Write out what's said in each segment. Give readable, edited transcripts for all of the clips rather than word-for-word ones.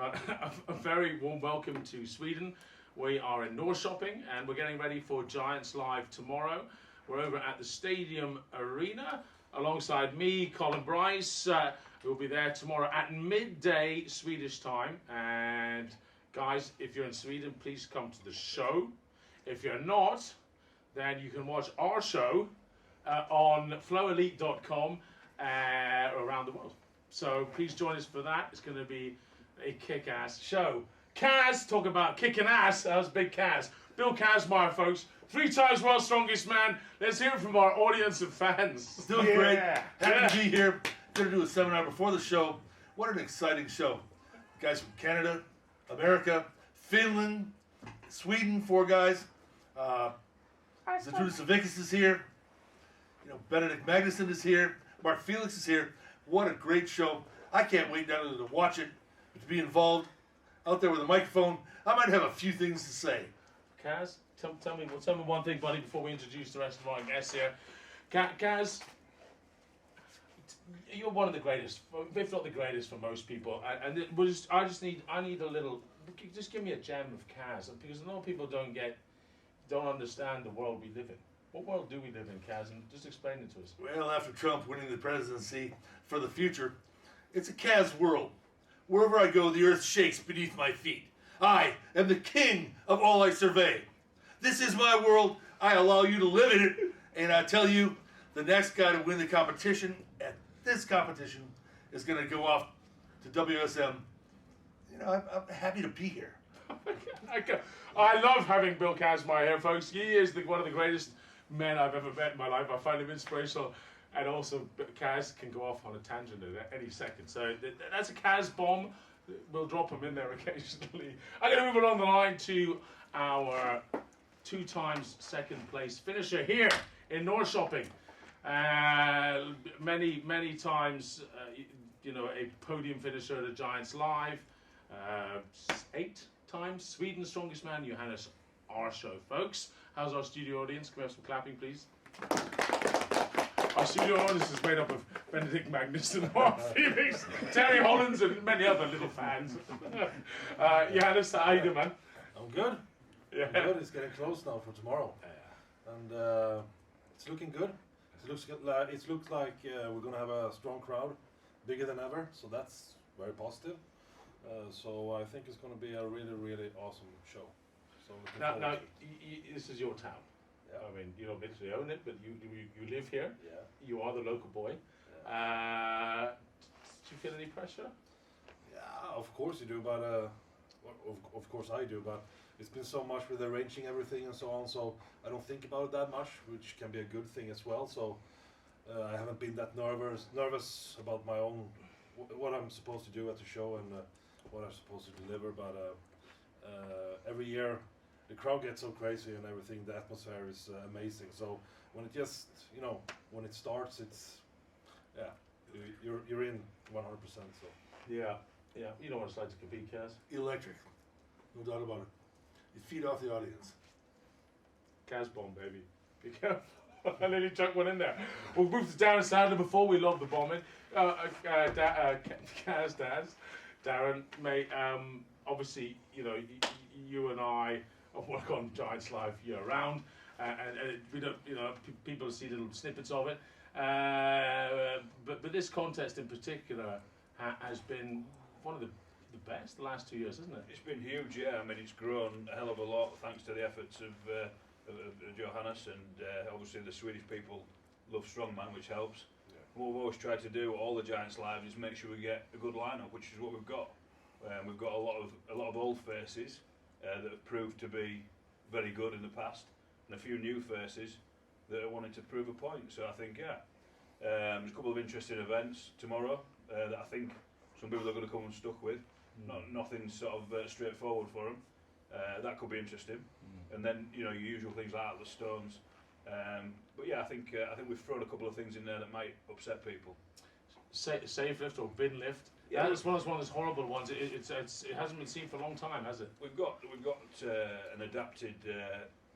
A very warm welcome to Sweden. We are in Norse shopping and we're getting ready for Giants Live tomorrow. We're over at the Stadium Arena alongside me, Colin, Bryce. We'll be there tomorrow at midday Swedish time. And guys, if you're in Sweden, please come to the show. If you're not, then you can watch our show on flowelite.com around the world. So please join us for that. It's going to be a kick-ass show. Kaz, talk about kicking ass. That was big Kaz. Bill Kazmaier, folks. 3 times world's strongest man. Let's hear it from our audience and fans. Doing great. Happy to be here. Going to do a seminar before the show. What an exciting show. Guys from Canada, America, Finland, Sweden, 4 guys. Zydrunas Savickas is here. Benedict Magnusson is here. Mark Felix is here. What a great show. I can't wait not only to watch it, but to be involved out there with a microphone. I might have a few things to say. Kaz, tell me one thing, buddy, before we introduce the rest of our guests here. Kaz, you're one of the greatest, if not the greatest for most people. And I need a little, just give me a gem of Kaz, because a lot of people don't understand the world we live in. What world do we live in, Kaz? And just explain it to us. Well, after Trump winning the presidency for the future, it's a Kaz world. Wherever I go, the earth shakes beneath my feet. I am the king of all I survey. This is my world. I allow you to live in it. And I tell you, the next guy to win the competition at this competition is going to go off to WSM. I'm happy to be here. I love having Bill Kazmaier here, folks. He is one of the greatest men I've ever met in my life. I find him inspirational. And also, Kaz can go off on a tangent at any second. So that's a Kaz bomb. We'll drop him in there occasionally. I'm going to move along the line to our 2 times second place finisher here in Norse shopping. Many times, a podium finisher at a Giants Live. 8 times Sweden's strongest man, Johannes Arshow, folks. How's our studio audience? Can we have some clapping, please? Our studio audience is made up of Benedict Magnusson, Mark Felix, Terry Hollands, and many other little fans. Johannes, how you doing, man? I'm good. Yeah. I'm good. It's getting close now for tomorrow, and it's looking good. It looks like we're gonna have a strong crowd, bigger than ever. So that's very positive. So I think it's gonna be a really, really awesome show. So now this is your town. Yeah. I mean, you don't literally own it, but you live here. Yeah. You are the local boy. Yeah. Do you feel any pressure? Yeah, of course you do, but of course I do, but it's been so much with arranging everything and so on, so I don't think about it that much, which can be a good thing as well. So I haven't been that nervous about my own what I'm supposed to do at the show and what I'm supposed to deliver. But every year the crowd gets so crazy and everything. The atmosphere is amazing. So when it when it starts, it's you're in 100%. So Yeah. You know what it's like to compete, Kaz. Electric. No doubt about it. You feed off the audience. Kaz bomb, baby. Be careful. I nearly chucked one in there. We'll move to Darren Sadler before we lob the bomb in. Kaz, Daz, Darren, mate. Obviously, you and I work on Giants Live year round, and we don't, people see little snippets of it. But this contest in particular has been one of the best the last 2 years, isn't it? It's been huge, yeah. I mean, it's grown a hell of a lot thanks to the efforts of Johannes, and obviously the Swedish people love Strongman, which helps. Yeah. What we've always tried to do, all the Giants Lives, is make sure we get a good lineup, which is what we've got. We've got a lot of old faces that have proved to be very good in the past, and a few new faces that are wanting to prove a point. So I think, there's a couple of interesting events tomorrow that I think some people are going to come unstuck with. Nothing sort of straightforward for them. That could be interesting. And then your usual things like the stones. But yeah, I think we've thrown a couple of things in there that might upset people. Safe lift or bin lift. Yeah, that's one of those horrible ones. It hasn't been seen for a long time, has it? We've got an adapted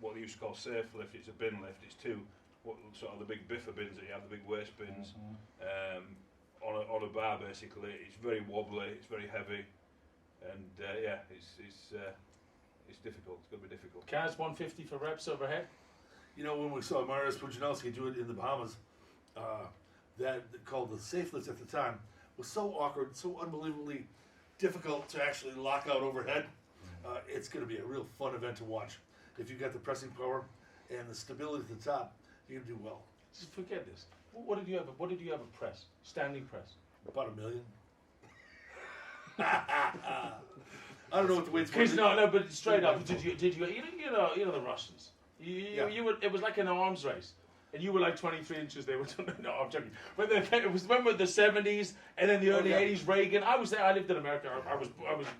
what they used to call safe lift. It's a bin lift. It's 2 sort of the big biffer bins that you have, the big waste bins. On a bar basically. It's very wobbly. It's very heavy. And yeah, it's difficult. It's going to be difficult. Kaz 150 for reps overhead. You know, when we saw Mariusz Pudzianowski do it in the Bahamas, that called the safe list at the time was so awkward, so unbelievably difficult to actually lock out overhead. It's going to be a real fun event to watch. If you've got the pressing power and the stability at the top, you're going to do well. Just forget this. What did you ever? What did you ever press? Standing press. About 1 million. I don't know what the weights were. Because no, but straight up, did you? You know the Russians. You were. It was like an arms race, and you were like 23 inches. They were. No, I'm joking. But it was remember the 70s and then the early 80s. Reagan. I was there. I lived in America. I was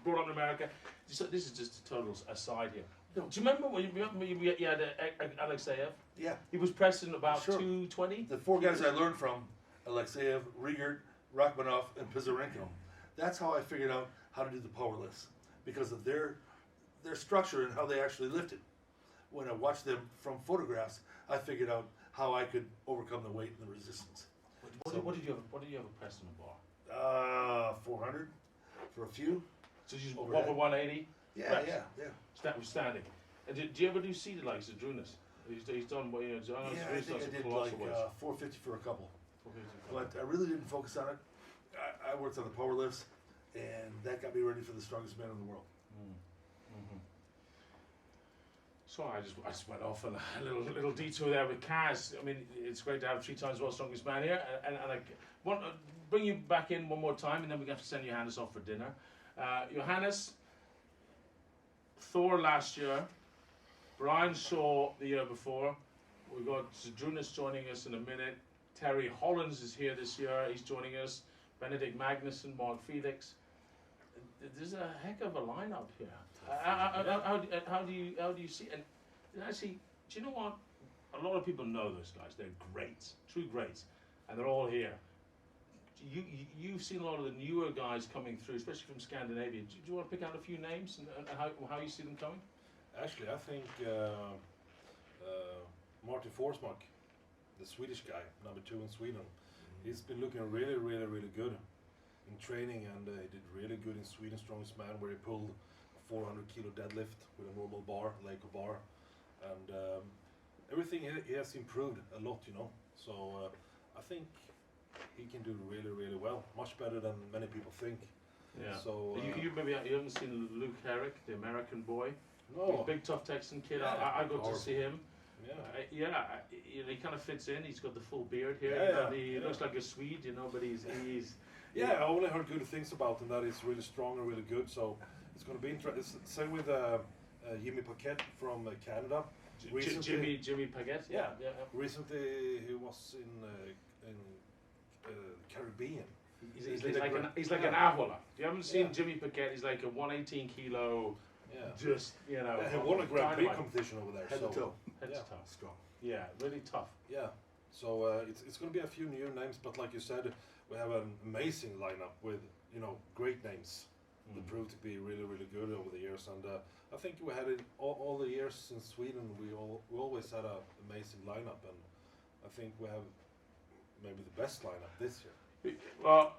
brought up in America. So this is just a total aside here. Do you remember when you had Alexeyev? Yeah. He was pressing about Sure. 220. The 4 guys I learned from, Alexeyev, Riegert, Rachmaninoff, and Pizarenko. That's how I figured out how to do the power lifts, because of their structure and how they actually lifted. When I watched them from photographs, I figured out how I could overcome the weight and the resistance. What did you ever press on the bar? 400 for a few. So you Overhead. 180. Yeah, reps. yeah. That was standing. And do you ever do seated like Zadrunas? He's done what Yeah, I think I did like 450 for a couple. But I really didn't focus on it. I worked on the power lifts, and that got me ready for the strongest man in the world. So I just went off on a little detour there with Kaz. I mean, it's great to have 3 times world strongest man here, and I want to bring you back in one more time, and then we have to send Johannes off for dinner. Johannes, Thor last year, Brian Shaw the year before. We've got Zadrunas joining us in a minute. Terry Hollins is here this year. He's joining us. Benedict Magnussen, Mark Felix. There's a heck of a lineup here. How do you see? And actually, do you know what? A lot of people know those guys. They're greats, true greats, and they're all here. You've seen a lot of the newer guys coming through, especially from Scandinavia. Do you want to pick out a few names and how you see them coming? Actually, I think Martin Forsmark, the Swedish guy, number 2 in Sweden, he's been looking really, really, really good in training, and he did really good in Sweden Strongest Man, where he pulled a 400 kilo deadlift with a normal bar, Leico bar, and everything he has improved a lot, you know. So I think he can do really, really well, much better than many people think. Yeah. So you haven't seen Luke Herrick, the American boy, no, big tough Texan kid. Yeah, I got to see him. yeah. He kind of fits in. He's got the full beard here. He looks like a Swede, you know, but he's Yeah, I only heard good things about him, that he's really strong and really good, so it's going to be interesting. Same with Jimmy Paquette from Canada. Jimmy Paquette. Yeah. Recently he was in Caribbean. He's like an Ahola. If you haven't seen Jimmy Paquette, he's like a 118 kilo. Yeah. Just, you know. He won a Grand Prix dynamite. competition over there. Head to toe. Head to toe. Strong. Yeah, really tough. Yeah. So it's going to be a few new names, but like you said, we have an amazing lineup with, you know, great names that proved to be really, really good over the years. And I think we had it all the years in Sweden. We always had an amazing lineup, and I think we have maybe the best lineup this year. Well,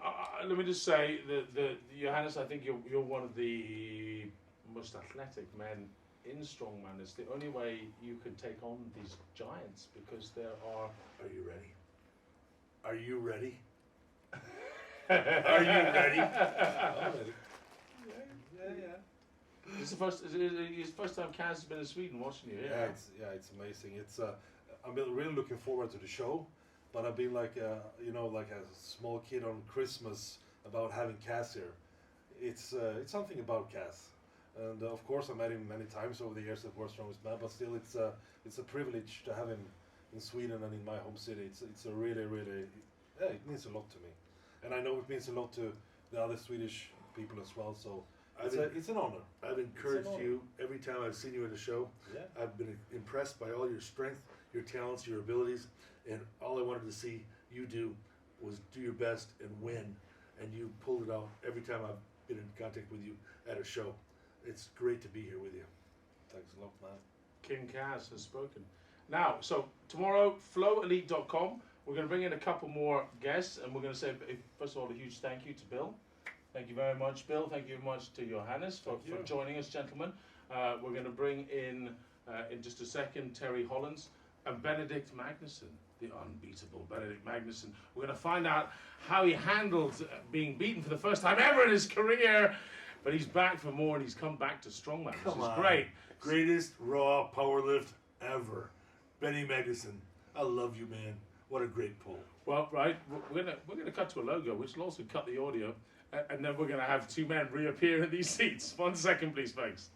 let me just say that Johannes, I think you're one of the most athletic men in Strongman. It's the only way you can take on these giants, because there are. Are you ready? Are you ready? Are you ready? I'm ready. Yeah. It's the first time Kaz has been in Sweden watching you. Yeah, it's amazing. It's I'm really looking forward to the show, but I've been like like a small kid on Christmas about having Kaz here. It's something about Kaz, and of course I met him many times over the years at World's Strongest Man. But still, it's a privilege to have him in Sweden and in my home city. It's a really, really it means a lot to me, and I know it means a lot to the other Swedish people as well. So. It's an honor. I've encouraged you every time I've seen you at a show. Yeah. I've been impressed by all your strength, your talents, your abilities, and all I wanted to see you do was do your best and win. And you pulled it out every time I've been in contact with you at a show. It's great to be here with you. Thanks a lot, man. King Kaz has spoken. Now, so tomorrow, flowelite.com. We're going to bring in a couple more guests, and we're going to say, first of all, a huge thank you to Bill. Thank you very much, Bill. Thank you very much to Johannes for joining us, gentlemen. We're going to bring in just a second, Terry Hollands and Benedict Magnusson, the unbeatable Benedict Magnusson. We're going to find out how he handled being beaten for the first time ever in his career. But he's back for more, and he's come back to Strongman, which is great. Greatest raw power lift ever. Benny Magnusson, I love you, man. What a great pull. Well, right, we're gonna cut to a logo, which will also cut the audio, and then we're gonna have two men reappear in these seats. 1 second, please, folks.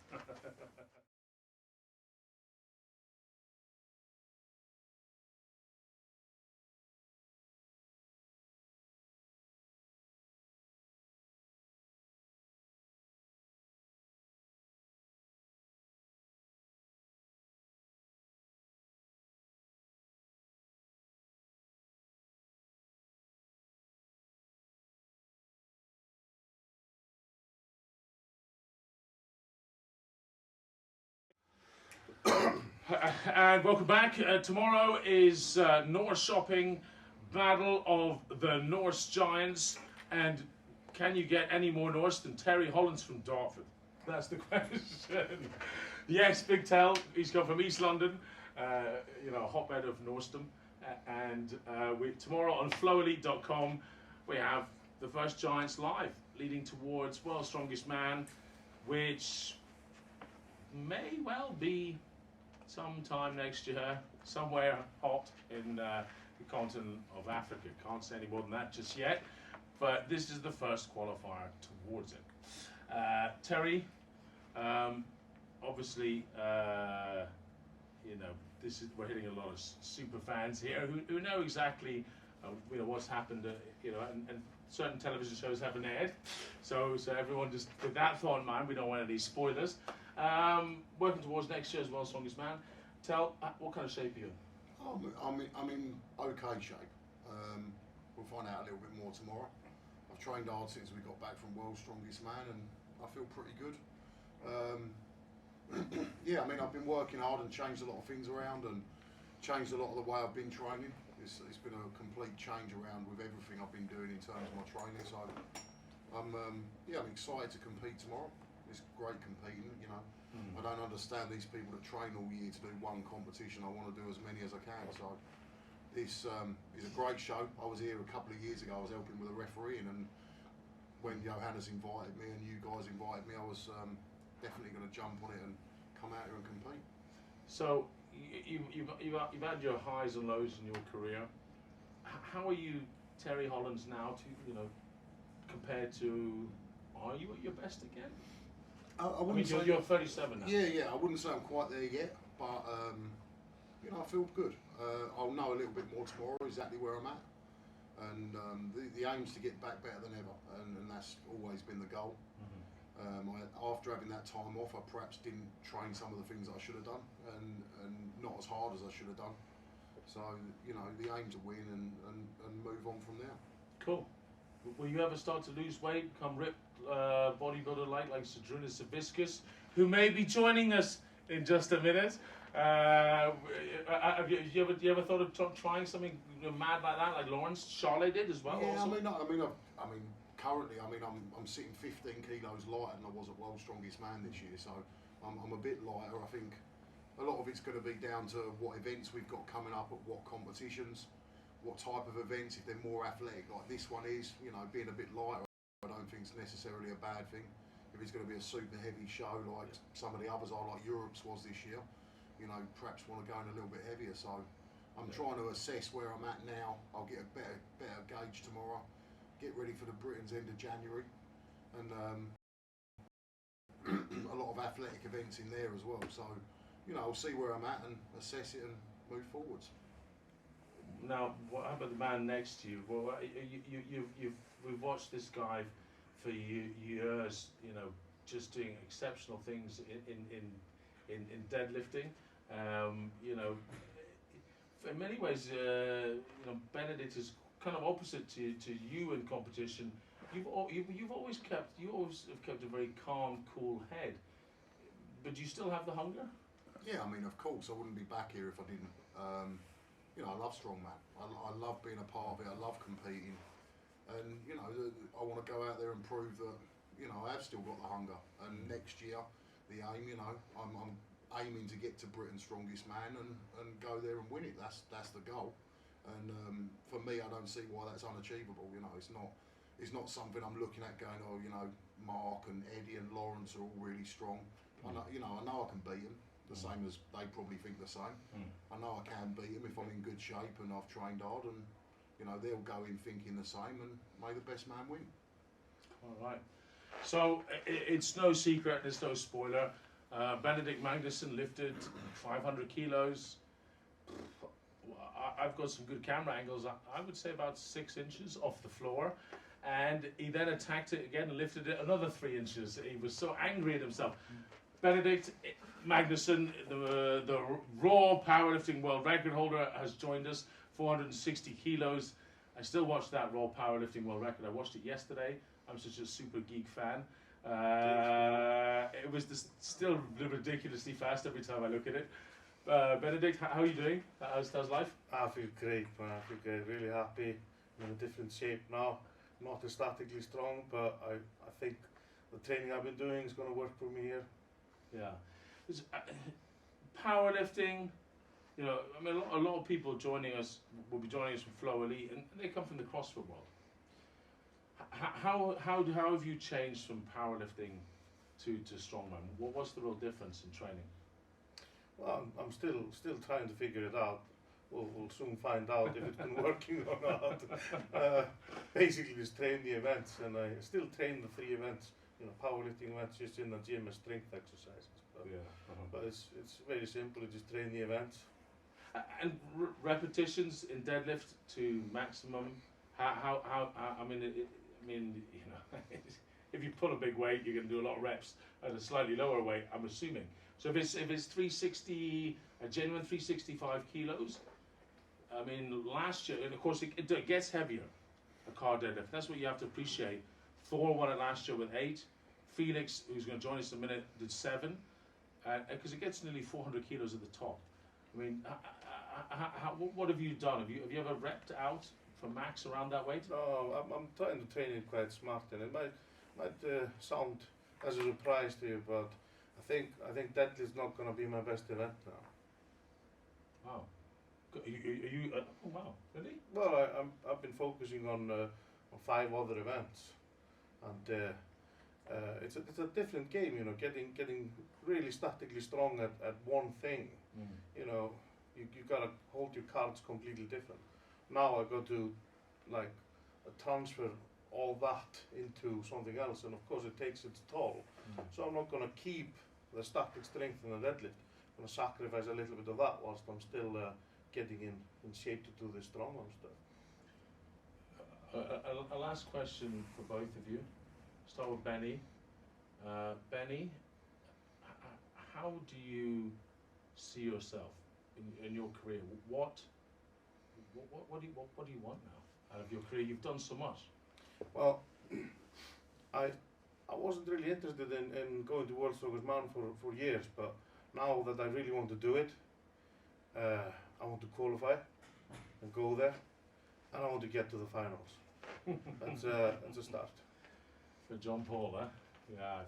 And welcome back. Tomorrow is Norse shopping, Battle of the Norse Giants, and can you get any more Norse than Terry Hollands from Dartford? That's the question. Yes, Big Tell. He's come from East London, hotbed of Norsedom, and tomorrow on floelite.com we have the first Giants live, leading towards World's Strongest Man, which may well be sometime next year, somewhere hot in the continent of Africa. Can't say any more than that just yet, but this is the first qualifier towards it. Terry, obviously, we're hitting a lot of super fans here who know exactly what's happened, and certain television shows haven't aired. So everyone, just with that thought in mind, we don't want any spoilers. Working towards next year as well, Strongest Man. Tell, what kind of shape are you in? I'm in okay shape. We'll find out a little bit more tomorrow. I've trained hard since we got back from World's Strongest Man, and I feel pretty good. I've been working hard and changed a lot of things around, and changed a lot of the way I've been training. It's been a complete change around with everything I've been doing in terms of my training. So I'm excited to compete tomorrow. It's great competing, I don't understand these people that train all year to do one competition. I want to do as many as I can. So this is a great show. I was here a couple of years ago. I was helping with a refereeing, and when Johannes invited me and you guys invited me, I was definitely going to jump on it and come out here and compete. So you've had your highs and lows in your career. How are you, Terry Hollands, now compared to? Are you at your best again? I wouldn't say you're 37 now. Yeah. I wouldn't say I'm quite there yet, but I feel good. I'll know a little bit more tomorrow exactly where I'm at, and the aim's to get back better than ever, and that's always been the goal. After having that time off, I perhaps didn't train some of the things I should have done, and not as hard as I should have done. So the aim to win and move on from there. Cool. Will you ever start to lose weight, become ripped, bodybuilder like Sadruna Sabiscus, who may be joining us in just a minute? Have you ever thought of trying something mad like that, like Lawrence Charlet did as well? Yeah, also? Currently, I'm sitting 15 kilos lighter than I was at World's Strongest Man this year, so I'm a bit lighter. I think a lot of it's going to be down to what events we've got coming up, at what competitions, what type of events. If they're more athletic, like this one is, being a bit lighter, I don't think it's necessarily a bad thing. If it's going to be a super heavy show like some of the others are, like Europe's was this year, perhaps want to go in a little bit heavier. So I'm trying to assess where I'm at now. I'll get a better gauge tomorrow. Get ready for the Britain's end of January, and a lot of athletic events in there as well. So, I'll see where I'm at and assess it and move forwards. Now, what about the man next to you? Well, we've watched this guy for years. Just doing exceptional things in deadlifting. In many ways, Benedict is kind of opposite to you in competition. You've always have kept a very calm, cool head, but you still have the hunger. Yeah, of course I wouldn't be back here if I didn't. I love Strongman. I love being a part of it. I love competing. And you know, I want to go out there and prove that you know I have still got the hunger. And next year, the aim, you know, I'm aiming to get to Britain's Strongest Man and go there and win it. That's the goal. And for me, I don't see why that's unachievable. You know, it's not something I'm looking at going, oh, you know, Mark and Eddie and Lawrence are all really strong. I know, you know, I know I can beat them, the same as they probably think the same. I know I can beat them if I'm in good shape and I've trained hard, and you know they'll go in thinking the same, and may the best man win. All right. So it's no secret, it's no spoiler. Benedict Magnusson lifted 500 kilos. I've got some good camera angles. I would say about 6 inches off the floor. And he then attacked it again and lifted it another 3 inches. He was so angry at himself. Benedict Magnusson, the raw powerlifting world record holder, has joined us, 460 kilos. I still watch that raw powerlifting world record. I watched it yesterday. I'm such a super geek fan. It was still ridiculously fast every time I look at it. Benedict, how are you doing? How's life? I feel great, man. I feel great. Really happy. I'm in a different shape now. Not aesthetically strong, but I think the training I've been doing is going to work for me here. Yeah. Powerlifting, you know, I mean, a lot of people joining us will be joining us from Flow Elite, and they come from the CrossFit world. How have you changed from powerlifting to Strongman? What's the real difference in training? Well, I'm still trying to figure it out. We'll soon find out if it's been working or not. Basically, just train the events, and I still train the 3 events. You know, powerlifting events just in the gym as strength exercises. But it's very simple. You just train the events. And repetitions in deadlift to maximum. How I mean, you know, if you pull a big weight, you're going to do a lot of reps at a slightly lower weight, I'm assuming. So if it's 360, a genuine 365 kilos, I mean, last year, and of course it gets heavier, a car deadlift. That's what you have to appreciate. Thor won it last year with 8. Felix, who's going to join us in a minute, did 7. Because it gets nearly 400 kilos at the top. I mean, what have you done? Have you ever repped out for max around that weight? No, I'm trying to train it quite smart, and it might sound as a surprise to you, but I think that is not going to be my best event now. Wow. Are you oh wow, really? Well, I've been focusing on 5 other events, and it's a different game, you know. Getting really statically strong at one thing, you know. You gotta hold your cards completely different. Now I got to like transfer all that into something else, and of course it takes its toll. So I'm not gonna keep the static strength in the deadlift. I'm gonna sacrifice a little bit of that whilst I'm still getting in shape to do the strongman stuff. A last question for both of you. Start with Benny. Benny, how do you see yourself in your career? What do you want now out of your career? You've done so much. Well, I wasn't really interested in going to World's Strongest Man for years, but now that I really want to do it, I want to qualify and go there, and I want to get to the finals. That's a start. For John Paul, huh? Yeah,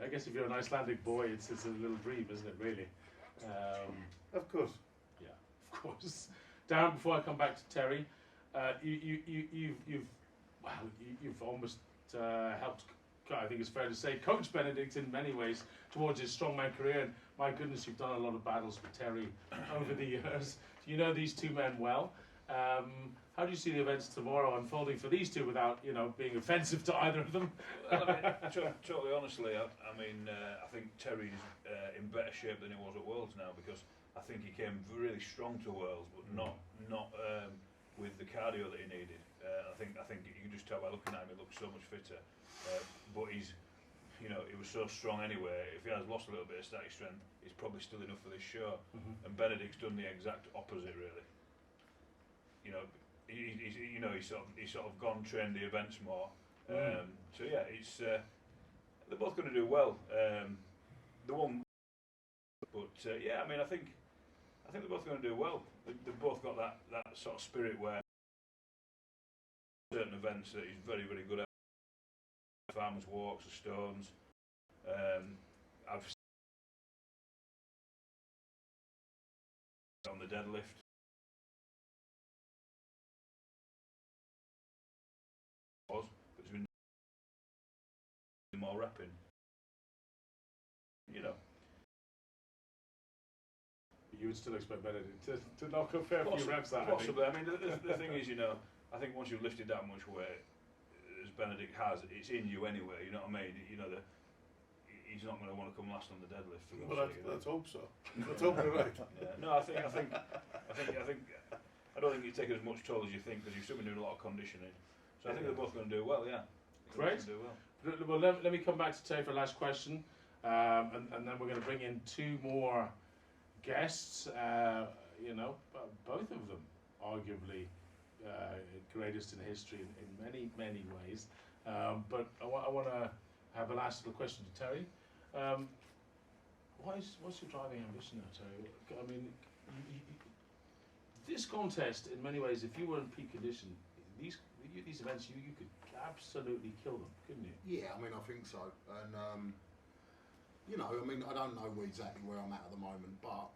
I guess if you're an Icelandic boy, it's a little dream, isn't it, really? Of course. Yeah, of course. Darren, before I come back to Terry, you've almost helped, I think it's fair to say, coach Benedict in many ways towards his strongman career. And my goodness, you've done a lot of battles with Terry over the years. You know these 2 men well. How do you see the events tomorrow unfolding for these 2 without, you know, being offensive to either of them? Well, I mean, totally honestly, I think Terry's in better shape than he was at Worlds now, because I think he came really strong to Worlds, but not with the cardio that he needed. I think you can just tell by looking at him, he looks so much fitter. But he's, you know, he was so strong anyway. If he has lost a little bit of static strength, he's probably still enough for this show. And Benedict's done the exact opposite, really. You know, he's sort of gone trained the events more. So yeah, it's they're both going to do well. The one, but yeah, I mean, I think they're both going to do well. They've both got that sort of spirit where certain events that he's very, very good at. Farmers walks, the stones. I've on the deadlift. But it's been more repping. You know. You would still expect Benedict to knock a fair few reps out. Possibly. I mean, the thing is, you know, I think once you've lifted that much weight, as Benedict has, it's in you anyway. You know what I mean? You know, he's not going to want to come last on the deadlift. Well, let's hope so. Let's hope you're right. Yeah. No, I don't think you take as much toll as you think, because you've still been doing a lot of conditioning. So I think they're both going to do well. Yeah. Great. Do well. Well, let me come back to Tay for the last question, and then we're going to bring in two more guests. You know, both of them arguably greatest in history in many, many ways. But I want to have a last little question to Terry. What's your driving ambition now, Terry? I mean, this contest, in many ways, if you were in peak condition, these events, you could absolutely kill them, couldn't you? Yeah, I mean, I think so. And, you know, I mean, I don't know exactly where I'm at the moment, but,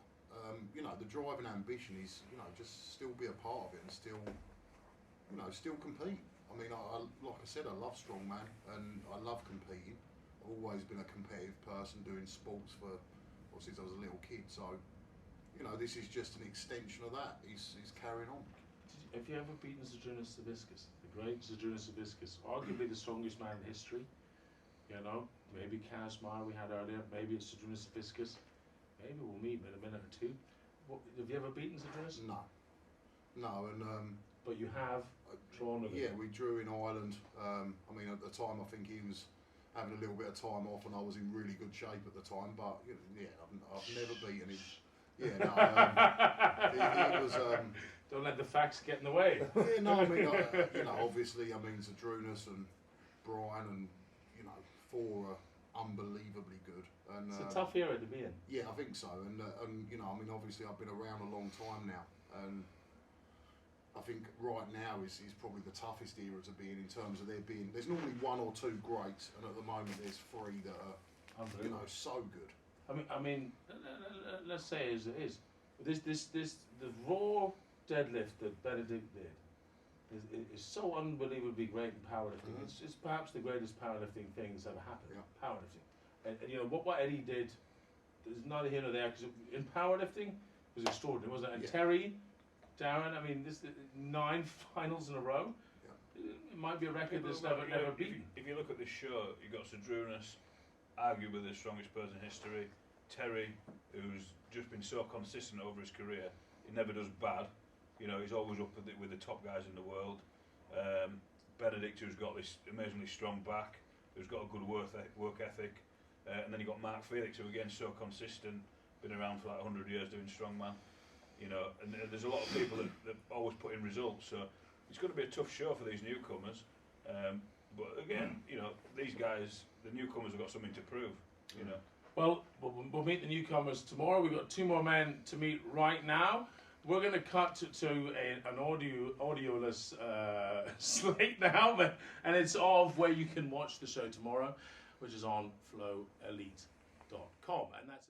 you know, the drive and ambition is, you know, just still be a part of it and still, you know, still compete. I mean, like I said, I love Strongman and I love competing. I've always been a competitive person doing sports since I was a little kid. So, you know, this is just an extension of that. He's carrying on. Have you ever beaten Zydrunas Savickas, the great Zydrunas Savickas, arguably the strongest man in history? You know, maybe Kazmar we had earlier, maybe it's Zydrunas Savickas. Maybe we'll meet in a minute or two. Have you ever beaten Zydrunas? No, and but you have drawn with yeah, him. we drew in Ireland. I mean, at the time, I think he was having a little bit of time off, and I was in really good shape at the time. But you know, yeah, I've never beaten him. Yeah, no, it was. Don't let the facts get in the way. Yeah, no, I mean, you know, obviously, I mean, Zydrunas and Brian and, you know, four are unbelievably good. And it's a tough era to be in. Yeah, I think so. And you know, I mean, obviously, I've been around a long time now, and I think right now is probably the toughest era to be in terms of there's normally one or two greats, and at the moment there's three that are, you know, so good. I mean, let's say as it is. The raw deadlift that Benedict did is so unbelievably great in powerlifting. Mm-hmm. It's perhaps the greatest powerlifting thing that's ever happened. Yeah. Powerlifting, and you know what Eddie did. There's neither here nor there, because in powerlifting it was extraordinary, wasn't it? And Yeah. Terry, Darren, I mean, this 9 finals in a row. Yeah. It might be a record that's Look, never beaten. If you look at this show, you've got Zydrunas, arguably the strongest person in history. Terry, who's just been so consistent over his career, he never does bad. You know, he's always up with the top guys in the world. Benedict, who's got this amazingly strong back, who's got a good work ethic. And then you got Mark Felix, who again so consistent, been around for like 100 years doing strongman. You know, and there's a lot of people that always put in results. So it's going to be a tough show for these newcomers. But again, you know, these guys, the newcomers, have got something to prove. You know. Well, we'll meet the newcomers tomorrow. We've got 2 more men to meet right now. We're going to cut to an audioless slate now, and it's of where you can watch the show tomorrow, which is on flowelite.com, and that's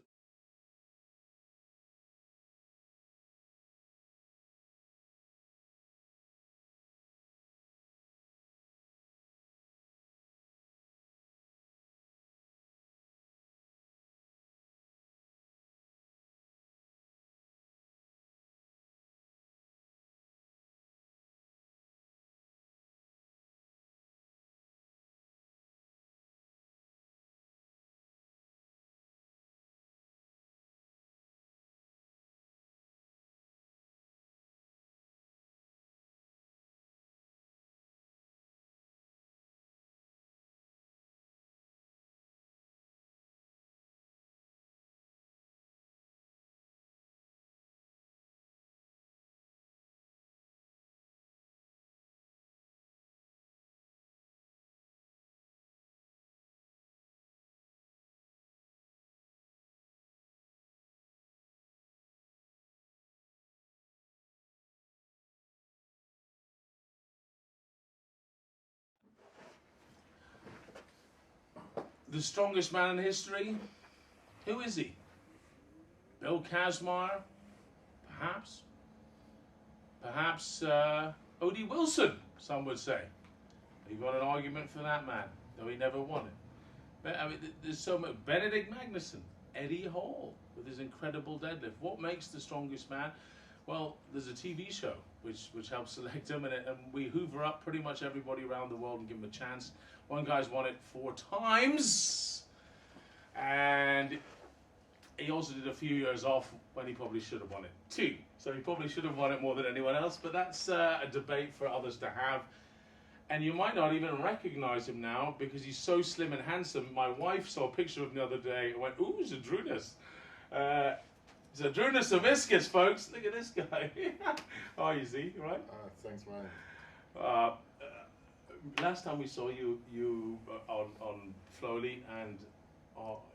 The strongest man in history? Who is he? Bill Kazmaier? Perhaps? Perhaps O.D. Wilson, some would say. You've got an argument for that man, though he never won it. But, I mean, there's so much. Benedict Magnusson, Eddie Hall, with his incredible deadlift. What makes the strongest man? Well, there's a TV show which helps select them, and we hoover up pretty much everybody around the world and give them a chance. One guy's won it 4 times, and he also did a few years off when he probably should have won it 2. So he probably should have won it more than anyone else, but that's a debate for others to have. And you might not even recognize him now because he's so slim and handsome. My wife saw a picture of him the other day and went, ooh, Zadrunas. Zadrunas Saviscus, folks. Look at this guy. Oh, you see, right? Thanks, man. Last time we saw you on Flowly, and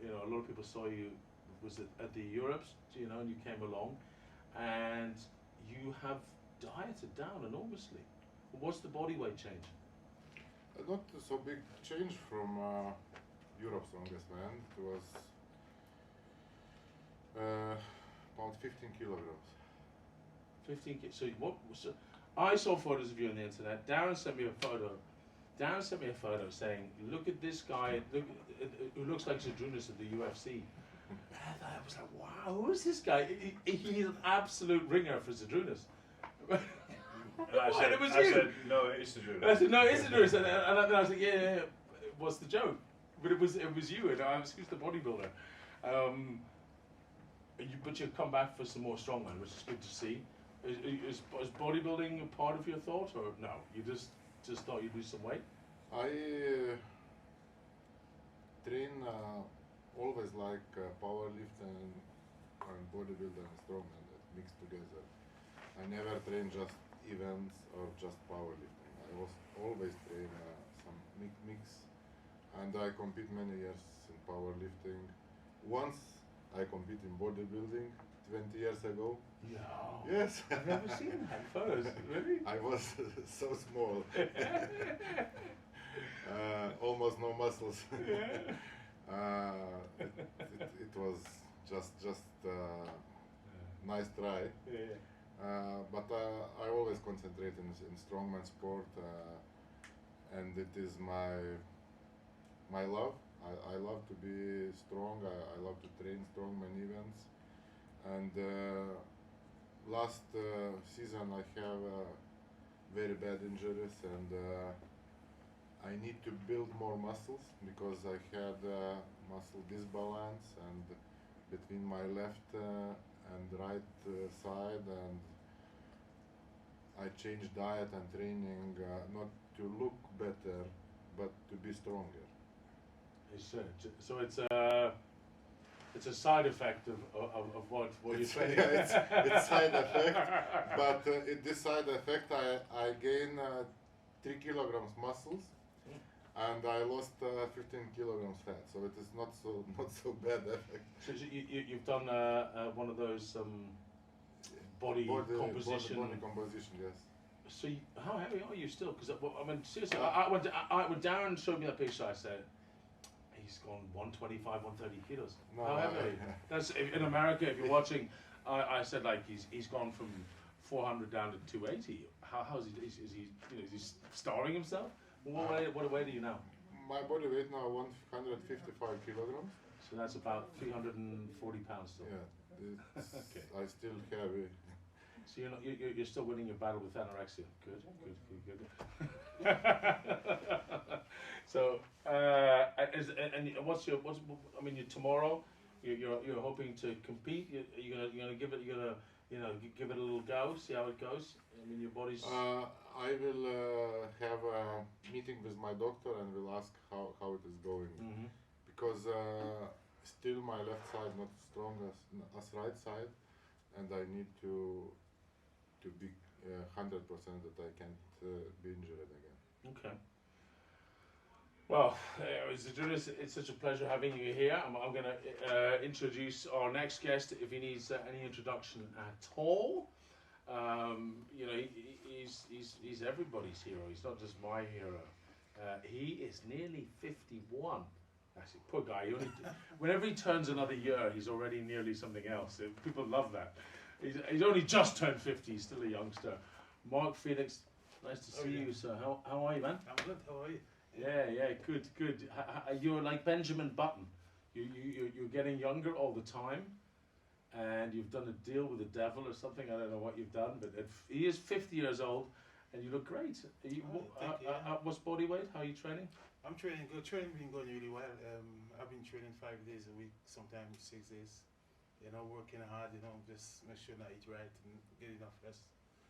you know, a lot of people saw you was at the Europes, you know, and you came along, and you have dieted down enormously. What's the body weight change? Not so big change from Europe's Strongest Man. It was about 15 kilograms. 15 kilos. So what? So I saw photos of you on the internet. Darren sent me a photo. Darren sent me a photo saying, "Look at this guy. Look, who looks like Zadrunas at the UFC." And I was like, "Wow, who is this guy? He's an absolute ringer for Zadrunas." And I said, no, it is the Drew. I said, no, it's the Drew. And then I was like, yeah, what's the joke? But it was you, and I was who's the bodybuilder. But you've come back for some more strongman, which is good to see. Is bodybuilding a part of your thought, or no? You just thought you'd lose some weight? I train always like powerlifting and bodybuilding and strongman that mixed together. I never train just events or just powerlifting. I was always train some mix, and I compete many years in powerlifting. Once I compete in bodybuilding 20 years ago. No. Yes. I've never seen that photos. Really? I was so small. Almost no muscles. It was just nice try. Yeah. But I always concentrate in strongman sport, and it is my love. I love to be strong. I love to train strongman events. And last season I have very bad injuries, and I need to build more muscles because I had muscle disbalance and between my left and right side, and I changed diet and training not to look better but to be stronger. So it's a side effect of what you're training. Yeah, it's side effect, but this side effect I gain 3 kilograms muscles, and I lost 15 kilograms fat. So it is not so bad effect. So you've done one of those body composition. Body composition, yes. So how heavy are you still? Because I mean seriously, when Darren showed me that picture, I said, he's gone 125, 130 kilos. No, how heavy? That's in America. If you're watching, I said like he's gone from 400 down to 280. How is he? Is he is he starving himself? What weight are you now? My body weight now 155 kilograms. So that's about 340 pounds still. Yeah, Okay. I still heavy. So you're still winning your battle with anorexia. Good. So what's I mean, tomorrow you're hoping to compete. You're gonna give it a little go. See how it goes. I mean, your body's. I will have a meeting with my doctor and will ask how it is going, because still my left side not as strong as right side, and I need to be 100% that I can't be injured again. Okay. Well, it's such a pleasure having you here. I'm going to introduce our next guest if he needs any introduction at all. He's everybody's hero. He's not just my hero. He is nearly 51. Actually, poor guy. Whenever he turns another year, he's already nearly something else. People love that. He's only just turned 50. He's still a youngster. Mark Felix, nice to see you, sir. How are you, man? I'm good. How are you? Yeah, good. You're like Benjamin Button. You're getting younger all the time, and you've done a deal with the devil or something. I don't know what you've done, but he is 50 years old, and you look great. Thank you. What's body weight? How are you training? I'm training good. Training been going really well. I've been training 5 days a week, sometimes 6 days. Working hard. Just make sure I eat right and get enough rest.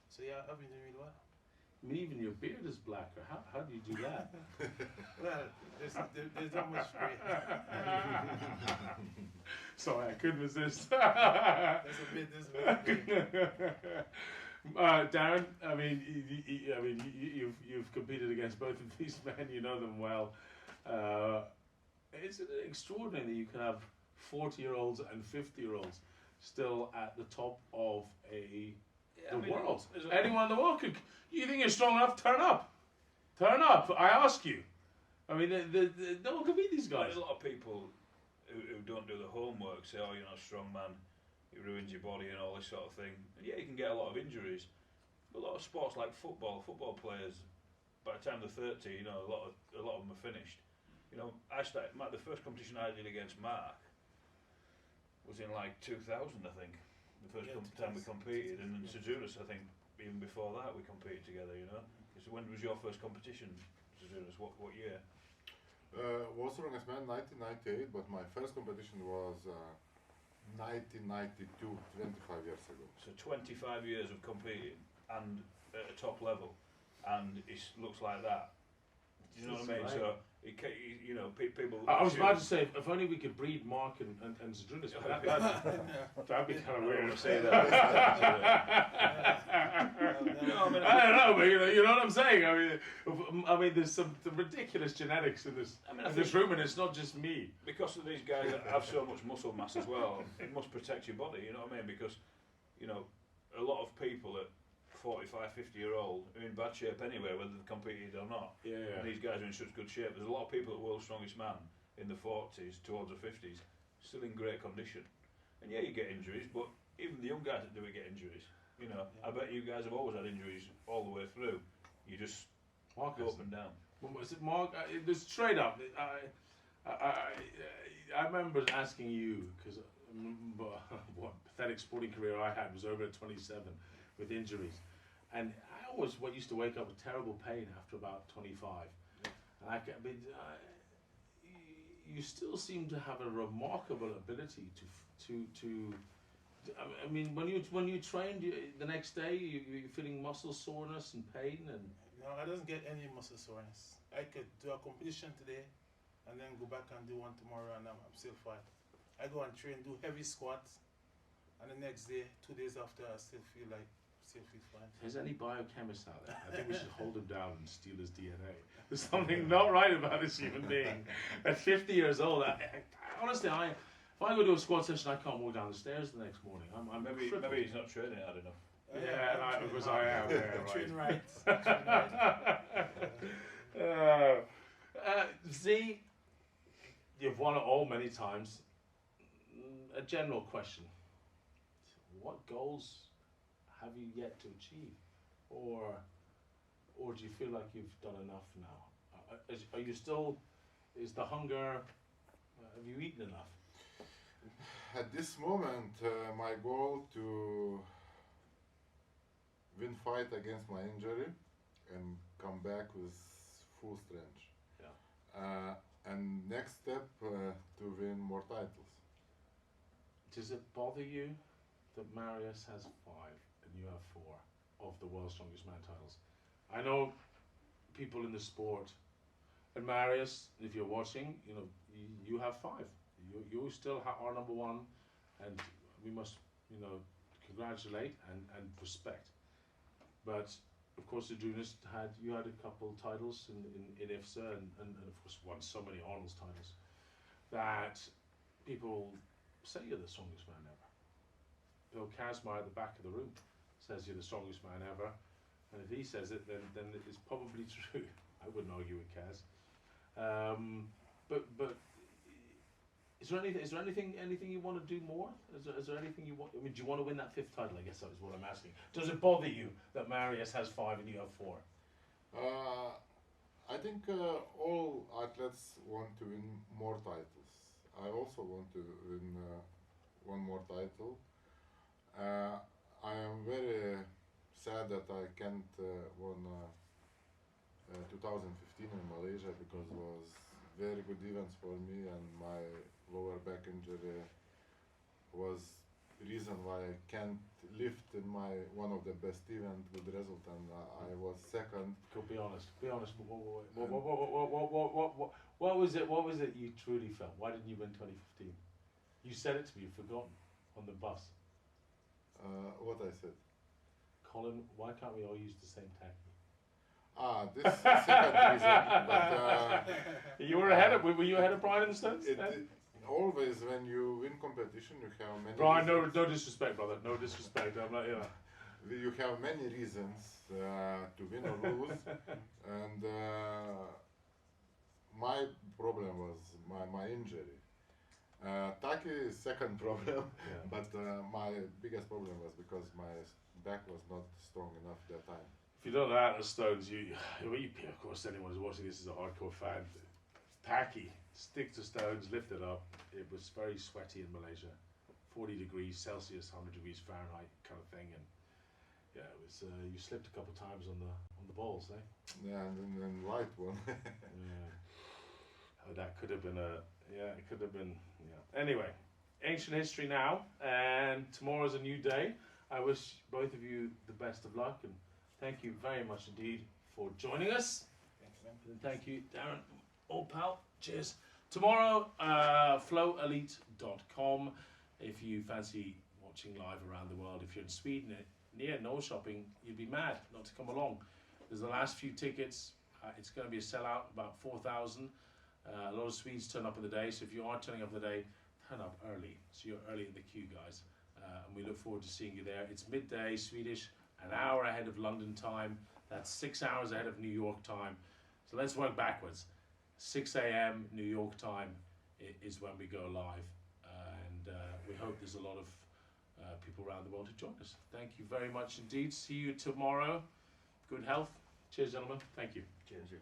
So yeah, I've been doing really well. I mean, even your beard is blacker. How do you do that? Well, there's not much gray. Sorry, I couldn't resist. There's a bit gray. Darren, I mean, you've competed against both of these men. You know them well. It's extraordinary that you can have 40-year-olds and 50-year-olds still at the top of the world. Anyone in the world could. You think you're strong enough? Turn up. I ask you. I mean, no one can beat these guys. There's a lot of people who don't do the homework. Say, oh, strongman, it ruins your body and all this sort of thing. And yeah, you can get a lot of injuries. But a lot of sports like football players, by the time they're 30, a lot of them are finished. The first competition I did against Mark was in like 2000, I think. The first time we competed, and then Sazuras, I think, even before that we competed together. So when was your first competition, Sazuras? What year? World's Strongest Man 1998, but my first competition was 1992, 25 years ago. So 25 years of competing and at a top level, and it looks like that. Do you know what I mean? So people. I was about to say, if only we could breed Mark and Zadrunas, but that'd be kind of weird to say that. I don't know, but you know what I'm saying. I mean, there's some ridiculous genetics in this this room, and it's not just me. Because of these guys that have so much muscle mass as well, it must protect your body. You know what I mean? Because a lot of people at 45, 50-year-old are in bad shape anyway, whether they've competed or not. Yeah. And these guys are in such good shape. There's a lot of people at World's Strongest Man in the 40s towards the 50s still in great condition. And yeah, you get injuries, but even the young guys that do it get injuries. I bet you guys have always had injuries all the way through. You just go up and down. What was it, Mark? It was straight up. I remember asking you, because what pathetic sporting career I had was over at 27 with injuries. And I always used to wake up with terrible pain after about 25. And you still seem to have a remarkable ability to. I mean, when you trained, the next day you're feeling muscle soreness and pain and. No, I don't get any muscle soreness. I could do a competition today, and then go back and do one tomorrow, and I'm still fine. I go and train, do heavy squats, and the next day, 2 days after, I still feel fine. If there's any biochemist out there, I think we should hold him down and steal his DNA. There's something not right about this human being. At 50 years old, honestly, if I go to a squat session, I can't walk down the stairs the next morning. I'm maybe he's not training hard enough. Because I am. Yeah, right. Train right. Z, you've won it all many times. A general question: what goals have you yet to achieve, or do you feel like you've done enough now? Are you still? Is the hunger? Have you eaten enough? At this moment, my goal to win fight against my injury and come back with full strength. Yeah. And next step to win more titles. Does it bother you that Marius has 5 and you have 4 of the World's Strongest Man titles? I know people in the sport, and Marius, if you're watching, you have 5. You still are number 1, and we must, congratulate and respect. But of course, you had a couple titles in IFSA and of course won so many Arnold's titles that people say you're the strongest man ever. Bill Kazmar at the back of the room says you're the strongest man ever, and if he says it, then it's probably true. I wouldn't argue with Kaz. But Is there anything you want to do more? Is there anything you want? I mean, do you want to win that 5th title? I guess that is what I'm asking. Does it bother you that Marius has 5 and you have 4? I think all athletes want to win more titles. I also want to win one more title. I am very sad that I can't won 2015 in Malaysia because it was very good events for me, and my lower back injury was reason why I can't lift in my one of the best event with result, and I was second. Go be honest. Be honest. What was it? What was it you truly felt? Why didn't you win 2015? You said it to me. You've forgotten on the bus. What I said? Colin, why can't we all use the same tactic? This second reason, but You were ahead of. Were you ahead of Brian in the Stones? always when you win competition, you have many. Brian, reasons. no disrespect, brother. No disrespect. I'm not. You have many reasons to win or lose, and my problem was my injury. Taki is second problem, Yeah. but my biggest problem was because my back was not strong enough that time. If you don't know that, the Stones, of course, anyone who's watching this is a hardcore fan. Tacky, stick to Stones, lift it up. It was very sweaty in Malaysia, 40 degrees Celsius, 100 degrees Fahrenheit kind of thing, and yeah, it was. You slipped a couple of times on the balls, eh? Yeah, and then light one. Yeah. Oh, that could have been it could have been. Yeah. Anyway, ancient history now, and tomorrow's a new day. I wish both of you the best of luck, and thank you very much indeed for joining us. Thanks, man. And thank you, Darren. Old pal. Cheers. Tomorrow, flowelite.com. If you fancy watching live around the world, if you're in Sweden near Norse shopping, you'd be mad not to come along. There's the last few tickets. It's going to be a sellout, about 4,000. A lot of Swedes turn up in the day, so if you are turning up in the day, turn up early. So you're early in the queue, guys. And we look forward to seeing you there. It's midday Swedish, an hour ahead of London time. That's 6 hours ahead of New York time. So let's work backwards. 6 a.m. New York time is when we go live. And we hope there's a lot of people around the world who join us. Thank you very much indeed. See you tomorrow. Good health. Cheers, gentlemen. Thank you. Cheers.